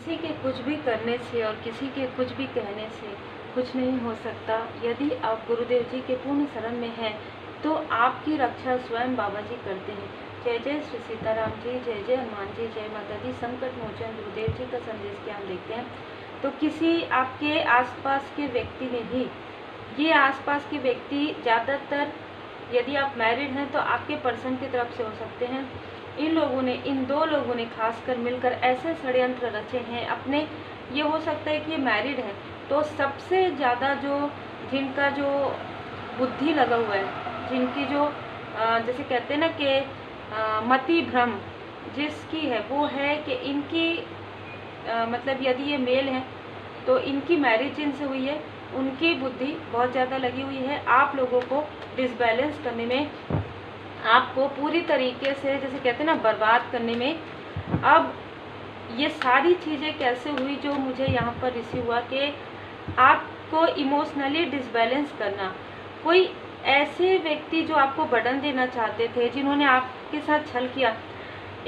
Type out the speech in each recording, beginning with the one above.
किसी के कुछ भी करने से और किसी के कुछ भी कहने से कुछ नहीं हो सकता। यदि आप गुरुदेव जी के पूर्ण शरण में हैं तो आपकी रक्षा स्वयं बाबा जी करते हैं। जय जय श्री सीताराम जी, जय जय हनुमान जी, जय माता दी। संकट मोचन गुरुदेव जी का संदेश क्या हम देखते हैं। तो किसी आपके आसपास के व्यक्ति ने ही, ये आसपास के व्यक्ति ज़्यादातर यदि आप मैरिड हैं तो आपके पर्सन की तरफ से हो सकते हैं। इन दो लोगों ने खासकर मिलकर ऐसे षड्यंत्र रचे हैं अपने। ये हो सकता है कि ये मैरिड है तो सबसे ज़्यादा जिनका जो बुद्धि लगा हुआ है, जिनकी जो जैसे कहते हैं ना कि मति भ्रम जिसकी है, वो है कि इनकी मतलब यदि ये मेल है तो इनकी मैरिज जिनसे हुई है उनकी बुद्धि बहुत ज़्यादा लगी हुई है आप लोगों को डिसबैलेंस करने में, आपको पूरी तरीके से जैसे कहते हैं ना बर्बाद करने में। अब ये सारी चीज़ें कैसे हुई जो मुझे यहाँ पर रिसीव हुआ कि आपको इमोशनली डिसबैलेंस करना। कोई ऐसे व्यक्ति जो आपको बर्डन देना चाहते थे, जिन्होंने आपके साथ छल किया।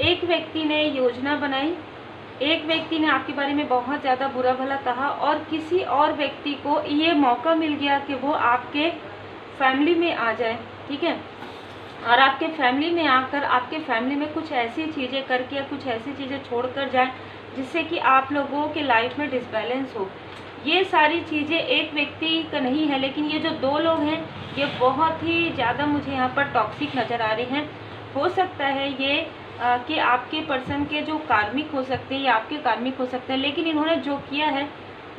एक व्यक्ति ने योजना बनाई, एक व्यक्ति ने आपके बारे में बहुत ज़्यादा बुरा भला कहा और किसी और व्यक्ति को ये मौका मिल गया कि वो आपके फैमिली में आ जाए, ठीक है, और आपके फैमिली में आकर आपके फैमिली में कुछ ऐसी चीज़ें करके या कुछ ऐसी चीज़ें छोड़कर जाए जिससे कि आप लोगों के लाइफ में डिसबैलेंस हो। ये सारी चीज़ें एक व्यक्ति का नहीं है, लेकिन ये जो दो लोग हैं ये बहुत ही ज़्यादा मुझे यहाँ पर टॉक्सिक नज़र आ रहे हैं। हो सकता है ये कि आपके पर्सन के जो कार्मिक हो सकते हैं या आपके कार्मिक हो सकते हैं, लेकिन इन्होंने जो किया है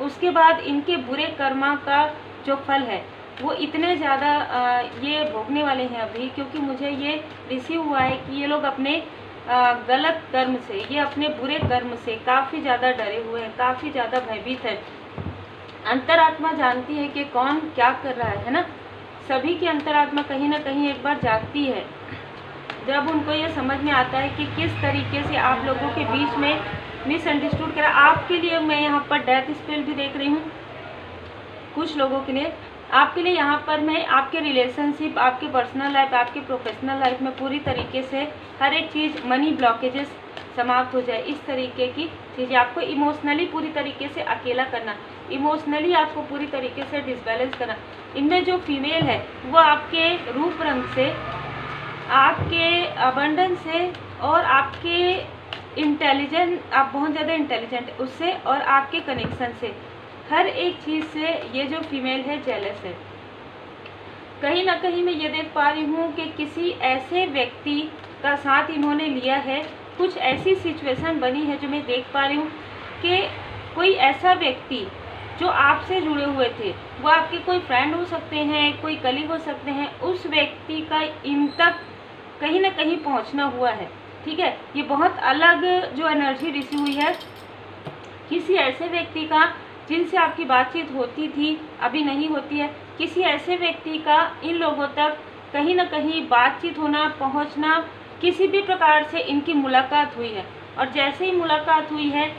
उसके बाद इनके बुरे कर्मा का जो फल है वो इतने ज़्यादा ये भोगने वाले हैं अभी। क्योंकि मुझे ये रिसीव हुआ है कि ये लोग अपने गलत कर्म से, ये अपने बुरे कर्म से काफ़ी ज़्यादा डरे हुए हैं, काफ़ी ज़्यादा भयभीत है। अंतरात्मा जानती है कि कौन क्या कर रहा है ना। सभी की अंतरात्मा कहीं ना कहीं एक बार जागती है जब उनको ये समझ में आता है कि किस तरीके से आप लोगों के बीच में मिसअंडरस्टूड करा। आपके लिए मैं यहाँ पर डेथ स्पेल भी देख रही हूँ, कुछ लोगों के लिए। आपके लिए यहाँ पर मैं आपके रिलेशनशिप, आपके पर्सनल लाइफ, आपके प्रोफेशनल लाइफ में पूरी तरीके से हर एक चीज़, मनी ब्लॉकेजेस समाप्त हो जाए, इस तरीके की चीज़ें। आपको इमोशनली पूरी तरीके से अकेला करना, इमोशनली आपको पूरी तरीके से डिसबैलेंस करना। इनमें जो फीमेल है वो आपके रूप रंग से, आपके अबंडेंस से और आपके इंटेलिजेंट, आप बहुत ज़्यादा इंटेलिजेंट उससे और आपके कनेक्शन से, हर एक चीज़ से ये जो फीमेल है जेलस है। कहीं ना कहीं मैं ये देख पा रही हूँ कि किसी ऐसे व्यक्ति का साथ इन्होंने लिया है। कुछ ऐसी सिचुएशन बनी है जो मैं देख पा रही हूँ कि कोई ऐसा व्यक्ति जो आपसे जुड़े हुए थे, वो आपके कोई फ्रेंड हो सकते हैं, कोई कलीग हो सकते हैं, उस व्यक्ति का इन तक कहीं ना कहीं पहुँचना हुआ है, ठीक है। ये बहुत अलग जो एनर्जी रिसीव हुई है किसी ऐसे व्यक्ति का जिनसे आपकी बातचीत होती थी, अभी नहीं होती है। किसी ऐसे व्यक्ति का इन लोगों तक कहीं ना कहीं बातचीत होना, पहुंचना, किसी भी प्रकार से इनकी मुलाकात हुई है। और जैसे ही मुलाकात हुई है,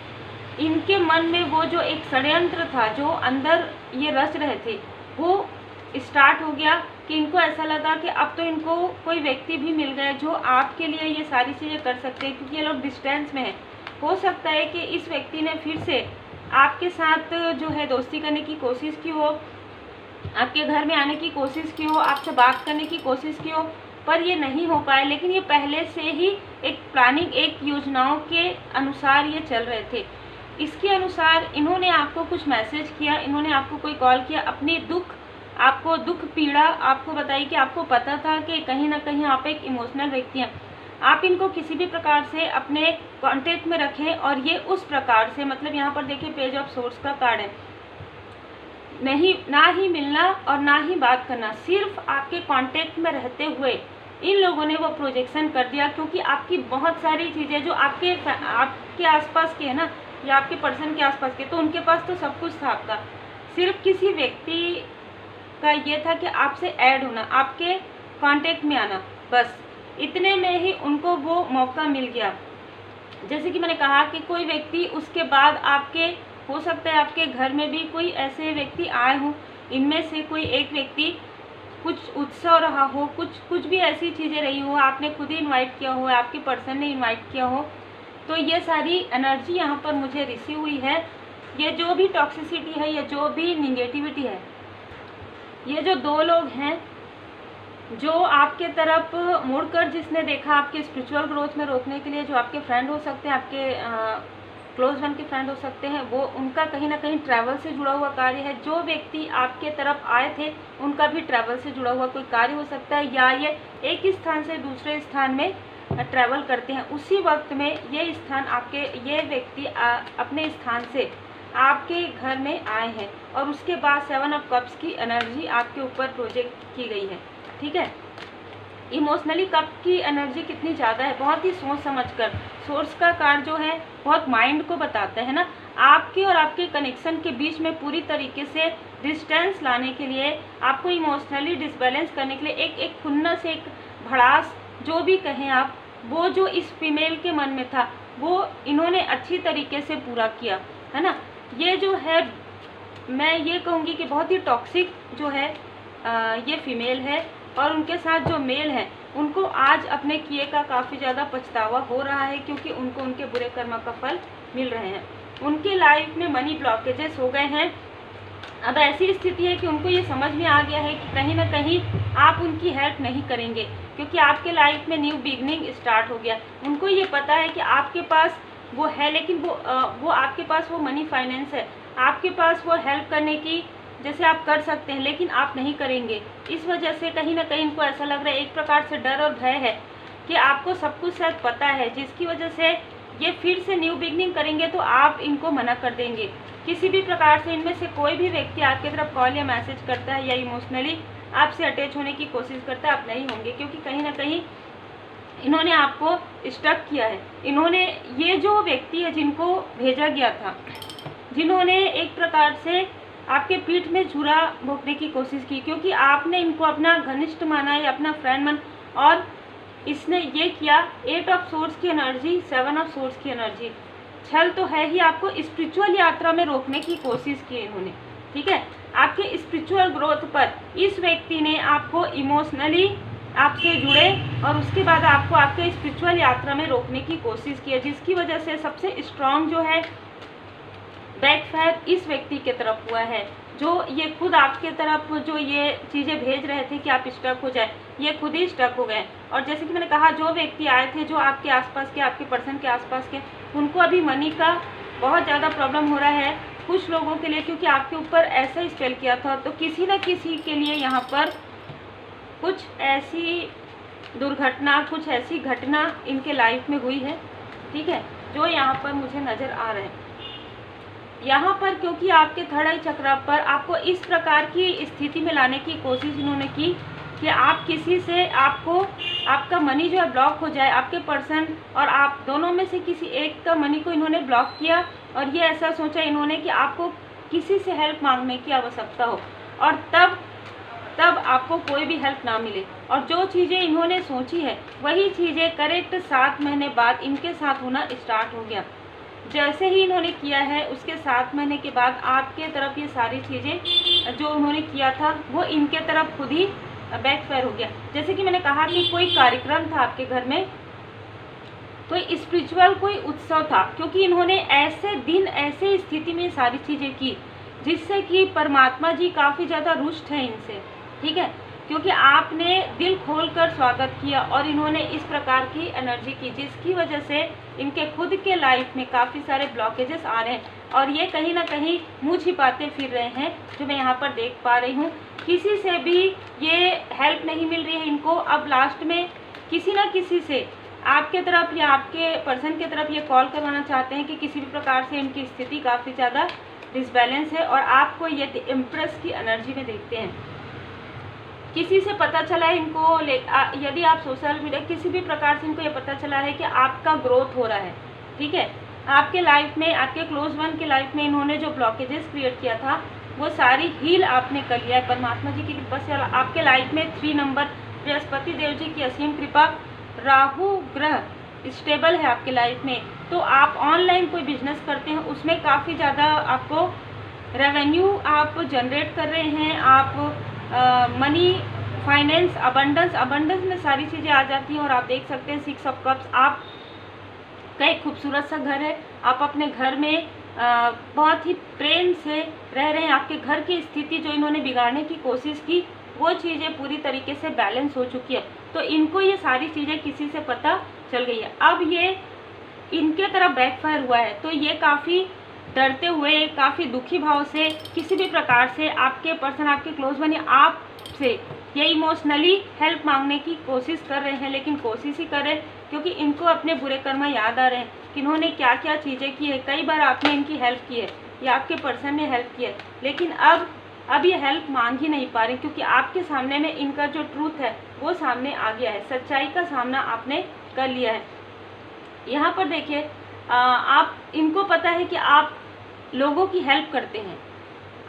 इनके मन में वो जो एक षड्यंत्र था जो अंदर ये रच रहे थे, वो स्टार्ट हो गया कि इनको ऐसा लगा कि अब तो इनको कोई व्यक्ति भी मिल गया जो आपके लिए ये सारी चीज़ें कर सकते हैं, क्योंकि ये लोग डिस्टेंस में हैं। हो सकता है कि इस व्यक्ति ने फिर से आपके साथ जो है दोस्ती करने की कोशिश की हो, आपके घर में आने की कोशिश की हो, आपसे बात करने की कोशिश की हो, पर ये नहीं हो पाए। लेकिन ये पहले से ही एक प्लानिंग, एक योजनाओं के अनुसार ये चल रहे थे। इसके अनुसार इन्होंने आपको कुछ मैसेज किया, इन्होंने आपको कोई कॉल किया, अपनी आपको दुख पीड़ा आपको बताई कि आपको पता था कि कहीं ना कहीं आप एक इमोशनल व्यक्ति हैं। आप इनको किसी भी प्रकार से अपने कांटेक्ट में रखें और ये उस प्रकार से, मतलब यहाँ पर देखिए पेज ऑफ सोर्स का कार्ड है, नहीं ना ही मिलना और ना ही बात करना, सिर्फ आपके कांटेक्ट में रहते हुए इन लोगों ने वो प्रोजेक्शन कर दिया। क्योंकि आपकी बहुत सारी चीज़ें जो आपके आसपास के है ना, या आपके पर्सन के आसपास के, तो उनके पास तो सब कुछ था आपका। सिर्फ किसी व्यक्ति का ये था कि आपसे ऐड होना, आपके कांटेक्ट में आना, बस इतने में ही उनको वो मौका मिल गया। जैसे कि मैंने कहा कि कोई व्यक्ति उसके बाद आपके, हो सकता है आपके घर में भी कोई ऐसे व्यक्ति आए हों, इनमें से कोई एक व्यक्ति, कुछ उत्सव रहा हो, कुछ भी ऐसी चीज़ें रही हो, आपने खुद ही इनवाइट किया हो, आपके पर्सन ने इनवाइट किया हो, तो ये सारी एनर्जी यहाँ पर मुझे रिसीव हुई है। ये जो भी टॉक्सिसिटी है, ये जो भी निगेटिविटी है, ये जो दो लोग हैं जो आपके तरफ मुड़कर जिसने देखा आपके स्पिरिचुअल ग्रोथ में रोकने के लिए, जो आपके फ्रेंड हो सकते हैं, आपके क्लोज वन के फ्रेंड हो सकते हैं, वो उनका कहीं ना कहीं ट्रैवल से जुड़ा हुआ कार्य है। जो व्यक्ति आपके तरफ आए थे उनका भी ट्रैवल से जुड़ा हुआ कोई कार्य हो सकता है, या ये एक स्थान से दूसरे स्थान में ट्रैवल करते हैं। उसी वक्त में ये स्थान आपके, ये व्यक्ति अपने स्थान से आपके घर में आए हैं और उसके बाद 7 ऑफ कप्स की एनर्जी आपके ऊपर प्रोजेक्ट की गई है। ठीक है, इमोशनली कप की एनर्जी कितनी ज़्यादा है, बहुत ही सोच समझकर। सोर्स का कार्ड जो है बहुत माइंड को बताता है ना, आपके और आपके कनेक्शन के बीच में पूरी तरीके से डिस्टेंस लाने के लिए, आपको इमोशनली डिसबैलेंस करने के लिए एक खुन्नस, एक भड़ास, जो भी कहें आप, वो जो इस फीमेल के मन में था वो इन्होंने अच्छी तरीके से पूरा किया है ना। ये जो है, मैं ये कहूँगी कि बहुत ही टॉक्सिक जो है ये फीमेल है, और उनके साथ जो मेल हैं उनको आज अपने किए का काफ़ी ज़्यादा पछतावा हो रहा है, क्योंकि उनको उनके बुरे कर्म का फल मिल रहे हैं। उनकी लाइफ में मनी ब्लॉकेजेस हो गए हैं। अब ऐसी स्थिति है कि उनको ये समझ में आ गया है कि कहीं ना कहीं आप उनकी हेल्प नहीं करेंगे, क्योंकि आपके लाइफ में न्यू बिगनिंग स्टार्ट हो गया। उनको ये पता है कि आपके पास वो है, लेकिन वो आपके पास वो मनी फाइनेंस है, आपके पास वो हेल्प करने की जैसे आप कर सकते हैं, लेकिन आप नहीं करेंगे। इस वजह से कहीं ना कहीं इनको ऐसा लग रहा है, एक प्रकार से डर और भय है कि आपको सब कुछ शायद पता है, जिसकी वजह से ये फिर से न्यू बिगनिंग करेंगे तो आप इनको मना कर देंगे। किसी भी प्रकार से इनमें से कोई भी व्यक्ति आपकी तरफ कॉल या मैसेज करता है या इमोशनली आपसे अटैच होने की कोशिश करता है, आप नहीं होंगे, क्योंकि कहीं ना कहीं इन्होंने आपको स्टक किया है। इन्होंने, ये जो व्यक्ति है जिनको भेजा गया था, जिन्होंने एक प्रकार से आपके पीठ में छुरा भोंकने की कोशिश की, क्योंकि आपने इनको अपना घनिष्ठ माना या अपना फ्रेंड मान, और इसने ये किया 8 ऑफ सोर्स की एनर्जी, 7 ऑफ सोर्स की एनर्जी। छल तो है ही, आपको स्पिरिचुअल यात्रा में रोकने की कोशिश की इन्होंने। ठीक है, आपके स्पिरिचुअल ग्रोथ पर इस व्यक्ति ने आपको इमोशनली आपसे जुड़े और उसके बाद आपको आपके स्पिरिचुअल यात्रा में रोकने की कोशिश की है, जिसकी वजह से सबसे स्ट्रांग जो है बैकफायर इस व्यक्ति के तरफ हुआ है। जो ये खुद आपके तरफ जो ये चीज़ें भेज रहे थे कि आप स्टक हो जाए, ये खुद ही स्टक हो गए। और जैसे कि मैंने कहा, जो व्यक्ति आए थे, जो आपके आसपास के, आपके पर्सन के आसपास के, उनको अभी मनी का बहुत ज़्यादा प्रॉब्लम हो रहा है कुछ लोगों के लिए, क्योंकि आपके ऊपर ऐसा स्पेल किया था। तो किसी न किसी के लिए यहाँ पर कुछ ऐसी दुर्घटना, कुछ ऐसी घटना इनके लाइफ में हुई है। ठीक है, जो यहाँ पर मुझे नज़र आ रहे हैं यहाँ पर, क्योंकि आपके थर्ड आई चक्र पर आपको इस प्रकार की स्थिति में लाने की कोशिश इन्होंने की कि आप किसी से, आपको आपका मनी जो है ब्लॉक हो जाए, आपके पर्सन और आप दोनों में से किसी एक का मनी को इन्होंने ब्लॉक किया, और ये ऐसा सोचा इन्होंने कि आपको किसी से हेल्प मांगने की आवश्यकता हो, और तब आपको कोई भी हेल्प ना मिले। और जो चीज़ें इन्होंने सोची है वही चीज़ें करेक्ट 7 महीने बाद इनके साथ होना स्टार्ट हो गया। जैसे ही इन्होंने किया है उसके 7 महीने के बाद आपके तरफ ये सारी चीज़ें जो उन्होंने किया था वो इनके तरफ खुद ही बैकफायर हो गया। जैसे कि मैंने कहा कि कोई कार्यक्रम था आपके घर में, कोई स्पिरिचुअल कोई उत्सव था, क्योंकि इन्होंने ऐसे दिन, ऐसे स्थिति में सारी चीज़ें की जिससे कि परमात्मा जी काफ़ी ज़्यादा रुष्ट हैं इनसे। ठीक है, क्योंकि आपने दिल खोलकर स्वागत किया और इन्होंने इस प्रकार की एनर्जी की, जिसकी वजह से इनके खुद के लाइफ में काफ़ी सारे ब्लॉकेजेस आ रहे हैं, और ये कहीं ना कहीं मुँह छिपाते फिर रहे हैं, जो मैं यहाँ पर देख पा रही हूँ। किसी से भी ये हेल्प नहीं मिल रही है इनको। अब लास्ट में किसी न किसी से आपके तरफ या आपके पर्सन के तरफ ये कॉल करवाना चाहते हैं कि किसी भी प्रकार से इनकी स्थिति काफ़ी ज़्यादा डिसबैलेंस है, और आपको ये इम्प्रेस की एनर्जी में देखते हैं। किसी से पता चला है इनको, यदि आप सोशल मीडिया किसी भी प्रकार से इनको ये पता चला है कि आपका ग्रोथ हो रहा है। ठीक है, आपके लाइफ में, आपके क्लोज वन के लाइफ में इन्होंने जो ब्लॉकेजेस क्रिएट किया था वो सारी हील आपने कर लिया है परमात्मा जी की कृपा से। आपके लाइफ में 3 नंबर, बृहस्पति देव जी की असीम कृपा, राहु ग्रह स्टेबल है आपके लाइफ में। तो आप ऑनलाइन कोई बिजनेस करते हैं उसमें काफ़ी ज़्यादा आपको रेवेन्यू आप जनरेट कर रहे हैं। आप मनी, फाइनेंस, अबंडेंस में सारी चीज़ें आ जाती हैं। और आप देख सकते हैं 6 ऑफ कप्स, आप आपका एक खूबसूरत सा घर है, आप अपने घर में बहुत ही प्रेम से रह रहे हैं। आपके घर की स्थिति जो इन्होंने बिगाड़ने की कोशिश की, वो चीज़ें पूरी तरीके से बैलेंस हो चुकी है। तो इनको ये सारी चीज़ें किसी से पता चल गई है। अब ये इनके तरफ बैकफायर हुआ है, तो ये काफ़ी डरते हुए, काफ़ी दुखी भाव से, किसी भी प्रकार से आपके पर्सन, आपके क्लोज वन आपसे ये इमोशनली हेल्प मांगने की कोशिश कर रहे हैं। लेकिन कोशिश ही कर रहे हैं क्योंकि इनको अपने बुरे कर्म याद आ रहे हैं कि इन्होंने क्या क्या चीज़ें की है। कई बार आपने इनकी हेल्प की है या आपके पर्सन ने हेल्प की है, लेकिन अब ये हेल्प मांग ही नहीं पा रहे क्योंकि आपके सामने में इनका जो ट्रूथ है वो सामने आ गया है। सच्चाई का सामना आपने कर लिया है। यहाँ पर देखिए, आप इनको पता है कि आप लोगों की हेल्प करते हैं,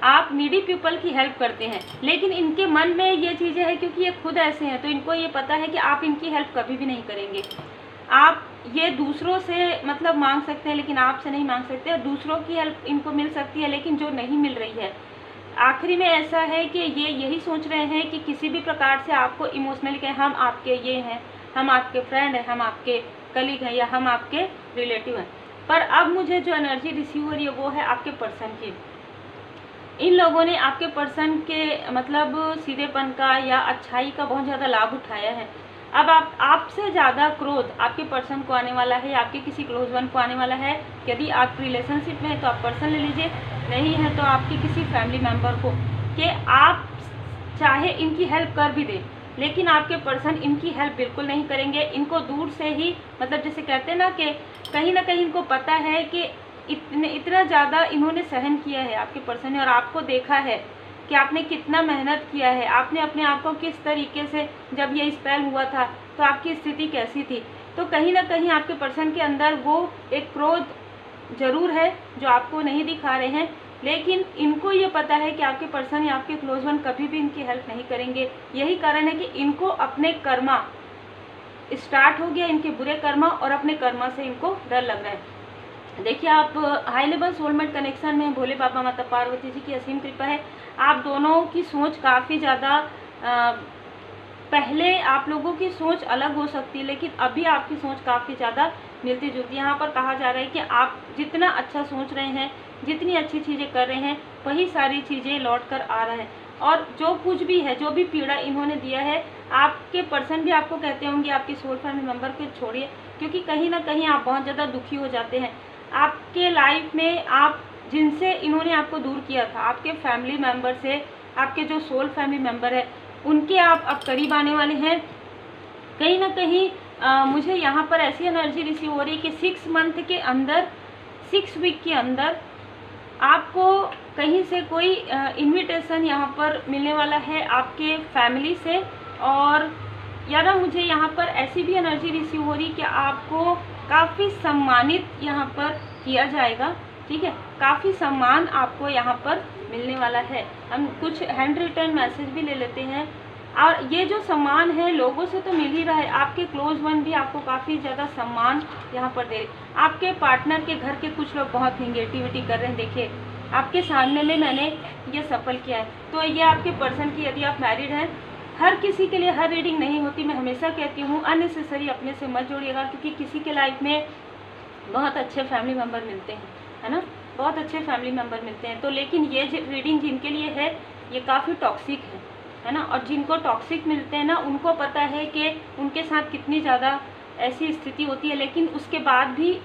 आप नीडी पीपल की हेल्प करते हैं, लेकिन इनके मन में ये चीज़ें हैं क्योंकि ये खुद ऐसे हैं, तो इनको ये पता है कि आप इनकी हेल्प कभी भी नहीं करेंगे। आप ये दूसरों से मतलब मांग सकते हैं लेकिन आपसे नहीं मांग सकते, और दूसरों की हेल्प इनको मिल सकती है लेकिन जो नहीं मिल रही है। आखिरी में ऐसा है कि ये यही सोच रहे हैं कि किसी भी प्रकार से आपको इमोशनली कहें, हम आपके ये हैं, हम आपके फ्रेंड हैं, हम आपके कलीग हैं या हम आपके रिलेटिव हैं। पर अब मुझे जो एनर्जी रिसीव हो रही है वो है आपके पर्सन की। इन लोगों ने आपके पर्सन के मतलब सीधेपन का या अच्छाई का बहुत ज़्यादा लाभ उठाया है। अब आपसे ज़्यादा क्रोध आपके पर्सन को आने वाला है या आपके किसी क्लोज वन को आने वाला है। यदि आप रिलेशनशिप में हैं तो आप पर्सन ले लीजिए, नहीं है तो आपके किसी फैमिली मेम्बर को, कि आप चाहे इनकी हेल्प कर भी दें लेकिन आपके पर्सन इनकी हेल्प बिल्कुल नहीं करेंगे। इनको दूर से ही मतलब जैसे कहते हैं ना कि कहीं ना कहीं इनको पता है कि इतना ज़्यादा इन्होंने सहन किया है आपके पर्सन ने, और आपको देखा है कि आपने कितना मेहनत किया है, आपने अपने आप को किस तरीके से, जब ये स्पेल हुआ था तो आपकी स्थिति कैसी थी। तो कहीं ना कहीं आपके पर्सन के अंदर वो एक क्रोध ज़रूर है जो आपको नहीं दिखा रहे हैं, लेकिन इनको ये पता है कि आपके पर्सन या आपके क्लोज वन कभी भी इनकी हेल्प नहीं करेंगे। यही कारण है कि इनको अपने कर्मा स्टार्ट हो गया, इनके बुरे कर्मा, और अपने कर्मा से इनको डर लग रहा है। देखिए, आप हाई लेवल सोलमेट कनेक्शन में भोले बाबा माता पार्वती जी की असीम कृपा है। आप दोनों की सोच काफ़ी ज़्यादा, पहले आप लोगों की सोच अलग हो सकती है लेकिन अभी आपकी सोच काफ़ी ज़्यादा मिलती जुलती है। यहाँ पर कहा जा रहा है कि आप जितना अच्छा सोच रहे हैं, जितनी अच्छी चीज़ें कर रहे हैं, वही सारी चीज़ें लौट कर आ रहा है। और जो कुछ भी है, जो भी पीड़ा इन्होंने दिया है, आपके पर्सन भी आपको कहते होंगे आपके सोल फैमिली मेम्बर को छोड़िए, क्योंकि कहीं ना कहीं आप बहुत ज़्यादा दुखी हो जाते हैं। आपके लाइफ में आप जिनसे इन्होंने आपको दूर किया था, आपके फैमिली मेम्बर से, आपके जो सोल फैमिली मेम्बर है, उनके आप अब करीब आने वाले हैं। कहीं ना कहीं मुझे यहाँ पर ऐसी एनर्जी रिसीव हो रही है कि 6 मंथ के अंदर, 6 वीक के अंदर आपको कहीं से कोई इनविटेशन यहाँ पर मिलने वाला है आपके फैमिली से। और यार मुझे यहाँ पर ऐसी भी एनर्जी रिसीव हो रही कि आपको काफ़ी सम्मानित यहाँ पर किया जाएगा। ठीक है, काफ़ी सम्मान आपको यहाँ पर मिलने वाला है। हम कुछ हैंड रिटन मैसेज भी ले लेते हैं। और ये जो सम्मान है लोगों से तो मिल ही रहा है, आपके क्लोज वन भी आपको काफ़ी ज़्यादा सम्मान यहाँ पर दे रहे। आपके पार्टनर के घर के कुछ लोग बहुत निगेटिविटी कर रहे हैं। देखिए, आपके सामने में मैंने ये सफल किया है। तो ये आपके पर्सन की, यदि आप मैरिड हैं, हर किसी के लिए हर रीडिंग नहीं होती। मैं हमेशा कहती हूँ अननेसेसरी अपने से मत जोड़िएगा, क्योंकि किसी के लाइफ में बहुत अच्छे फैमिली मेम्बर मिलते हैं, है ना, बहुत अच्छे फैमिली मेम्बर मिलते हैं। तो लेकिन ये रीडिंग जिनके लिए है ये काफ़ी टॉक्सिक है ना। और जिनको टॉक्सिक मिलते हैं ना, उनको पता है कि उनके साथ कितनी ज़्यादा ऐसी स्थिति होती है, लेकिन उसके बाद भी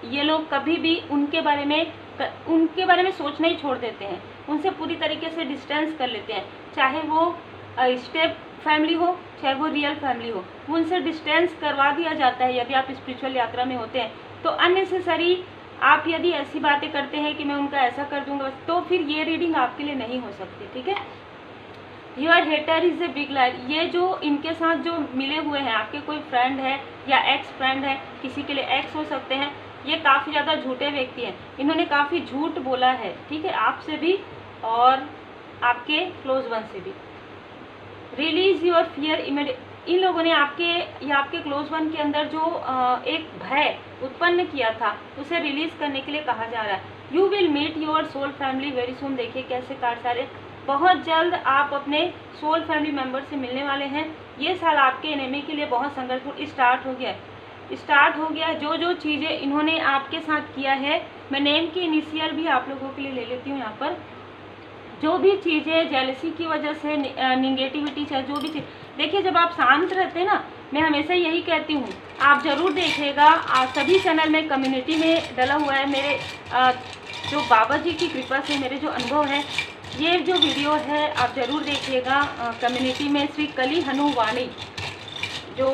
ये लोग कभी भी उनके बारे में सोचना ही छोड़ देते हैं। उनसे पूरी तरीके से डिस्टेंस कर लेते हैं, चाहे वो स्टेप फैमिली हो चाहे वो रियल फैमिली हो, वो उनसे डिस्टेंस करवा दिया जाता है। यदि आप स्पिरिचुअल यात्रा में होते हैं तो अननेसेसरी आप यदि ऐसी बातें करते हैं कि मैं उनका ऐसा कर दूंगा, तो फिर ये रीडिंग आपके लिए नहीं हो सकती। ठीक है, your hater is a big liar. ये जो इनके साथ जो मिले हुए हैं, आपके कोई फ्रेंड है या एक्स फ्रेंड है, किसी के लिए एक्स हो सकते हैं, ये काफ़ी ज़्यादा झूठे व्यक्ति हैं। इन्होंने काफ़ी झूठ बोला है, ठीक है, आपसे भी और आपके क्लोज वन से भी। Release your fear immediate. इन लोगों ने आपके या आपके क्लोज वन के अंदर जो एक भय उत्पन्न किया था, उसे रिलीज करने के लिए कहा जा रहा है। You will meet your soul family very soon. देखिए कैसे कार्ड सारे, बहुत जल्द आप अपने सोल फैमिली मेम्बर से मिलने वाले हैं। ये साल आपके एनिमी के लिए बहुत संघर्षपूर्ण स्टार्ट हो गया है। स्टार्ट हो गया। जो जो चीज़ें इन्होंने आपके साथ किया है, मैं नेम की इनिशियल भी आप लोगों के लिए ले लेती हूँ यहाँ पर। जो भी चीज़ें जेलसी की वजह से, निगेटिविटी चाहे जो भी चीज़, देखिए जब आप शांत रहते हैं ना, मैं हमेशा यही कहती हूँ, आप ज़रूर देखिएगा, सभी चैनल में कम्युनिटी में डला हुआ है मेरे, जो बाबा जी की कृपा से मेरे जो अनुभव है, ये जो वीडियो है आप ज़रूर देखिएगा। कम्युनिटी में श्री कली हनुवाणी जो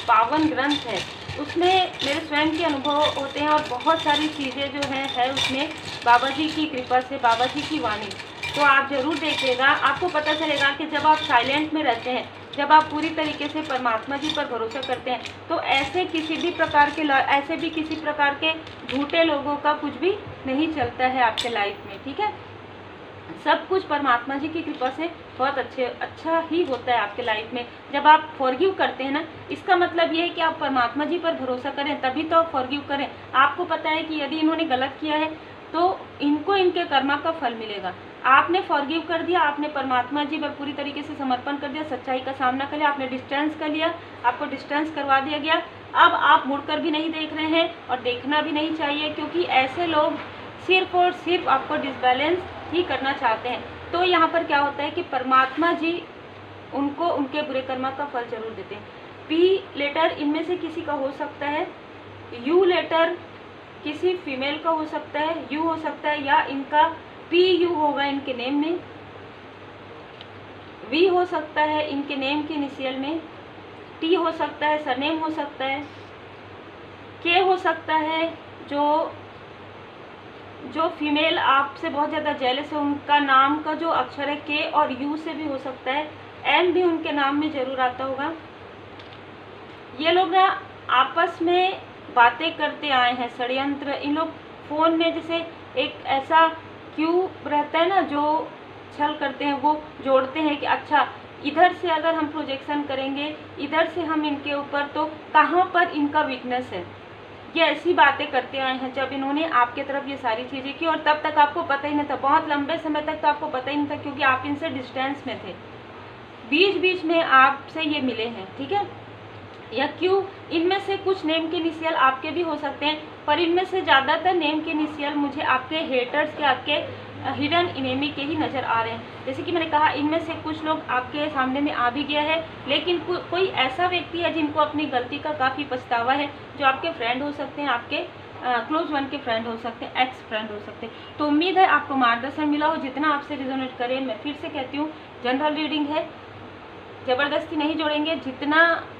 पावन ग्रंथ है, उसमें मेरे स्वयं के अनुभव होते हैं और बहुत सारी चीज़ें जो है उसमें बाबा जी की कृपा से, बाबा जी की वाणी। तो आप ज़रूर देखिएगा, आपको पता चलेगा कि जब आप साइलेंट में रहते हैं, जब आप पूरी तरीके से परमात्मा जी पर भरोसा करते हैं, तो ऐसे किसी भी प्रकार के झूठे लोगों का कुछ भी नहीं चलता है आपके लाइफ में, ठीक है। सब कुछ परमात्मा जी की कृपा से बहुत अच्छा ही होता है आपके लाइफ में। जब आप फॉरगिव करते हैं ना, इसका मतलब ये है कि आप परमात्मा जी पर भरोसा करें, तभी तो आप फॉरगिव करें। आपको पता है कि यदि इन्होंने गलत किया है तो इनको इनके कर्मा का फल मिलेगा। आपने फॉरगिव कर दिया, आपने परमात्मा जी पर पूरी तरीके से समर्पण कर दिया, सच्चाई का सामना कर लिया, आपने डिस्टेंस कर लिया, आपको डिस्टेंस करवा दिया गया। अब आप मुड़कर भी नहीं देख रहे हैं और देखना भी नहीं चाहिए, क्योंकि ऐसे लोग सिर्फ और सिर्फ आपको डिसबैलेंस ही करना चाहते हैं। तो यहाँ पर क्या होता है कि परमात्मा जी उनको उनके बुरे कर्मा का फल जरूर देते हैं। पी लेटर इनमें से किसी का हो सकता है, यू लेटर किसी फीमेल का हो सकता है, यू हो सकता है, या इनका पी यू होगा इनके नेम में, वी हो सकता है इनके नेम के इनिशियल में, टी हो सकता है, सरनेम हो सकता है, के हो सकता है, जो फीमेल आपसे बहुत ज़्यादा जेलस है उनका नाम का जो अक्षर है के और यू से भी हो सकता है, एम भी उनके नाम में ज़रूर आता होगा। ये लोग ना आपस में बातें करते आए हैं, षड्यंत्र, इन लोग फ़ोन में जैसे एक ऐसा क्यूब रहता है ना जो छल करते हैं, वो जोड़ते हैं कि अच्छा इधर से अगर हम प्रोजेक्शन करेंगे, इधर से हम इनके ऊपर, तो कहाँ पर इनका वीकनेस है, ये ऐसी बातें करते आए हैं। जब इन्होंने आपके तरफ ये सारी चीज़ें की और तब तक आपको पता ही नहीं था, बहुत लंबे समय तक तो आपको पता ही नहीं था, क्योंकि आप इनसे डिस्टेंस में थे, बीच बीच में आपसे ये मिले हैं, ठीक है। या क्यों, इनमें से कुछ नेम के इनिशियल आपके भी हो सकते हैं, पर इनमें से ज़्यादातर नेम के इनिशियल मुझे आपके हेटर्स के, आपके हिडन इनेमी के ही नज़र आ रहे हैं। जैसे कि मैंने कहा, इनमें से कुछ लोग आपके सामने में आ भी गया है, लेकिन कोई ऐसा व्यक्ति है जिनको अपनी गलती का काफ़ी पछतावा है, जो आपके फ्रेंड हो सकते हैं, आपके क्लोज वन के फ्रेंड हो सकते हैं, एक्स फ्रेंड हो सकते हैं। तो उम्मीद है आपको मार्गदर्शन मिला हो, जितना आपसे रिजोनेट करे। मैं फिर से कहती हूँ, जनरल रीडिंग है, ज़बरदस्ती नहीं जोड़ेंगे, जितना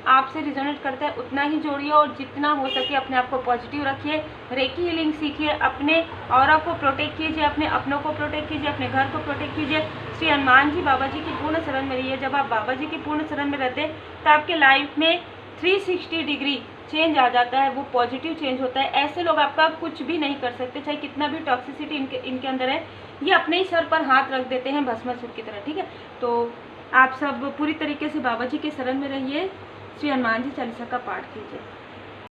आपसे रिजोनेट करता है उतना ही जोड़िए, और जितना हो सके अपने आप को पॉजिटिव रखिए, रेकी हीलिंग सीखिए, अपने ऑरा को प्रोटेक्ट कीजिए, अपने अपनों को प्रोटेक्ट कीजिए, अपने घर को प्रोटेक्ट कीजिए। श्री हनुमान जी बाबा जी की पूर्ण शरण में रहिए। जब आप बाबा जी की पूर्ण शरण में रहते हैं तो आपके लाइफ में 360 डिग्री चेंज आ जाता है, वो पॉजिटिव चेंज होता है। ऐसे लोग आपका कुछ भी नहीं कर सकते, चाहे कितना भी टॉक्सिसिटी इनके अंदर है, ये अपने ही सर पर हाथ रख देते हैं भस्मासुर की तरह, ठीक है। तो आप सब पूरी तरीके से बाबा जी के शरण में रहिए, श्री हनुमान जी चालीसा का पाठ कीजिए।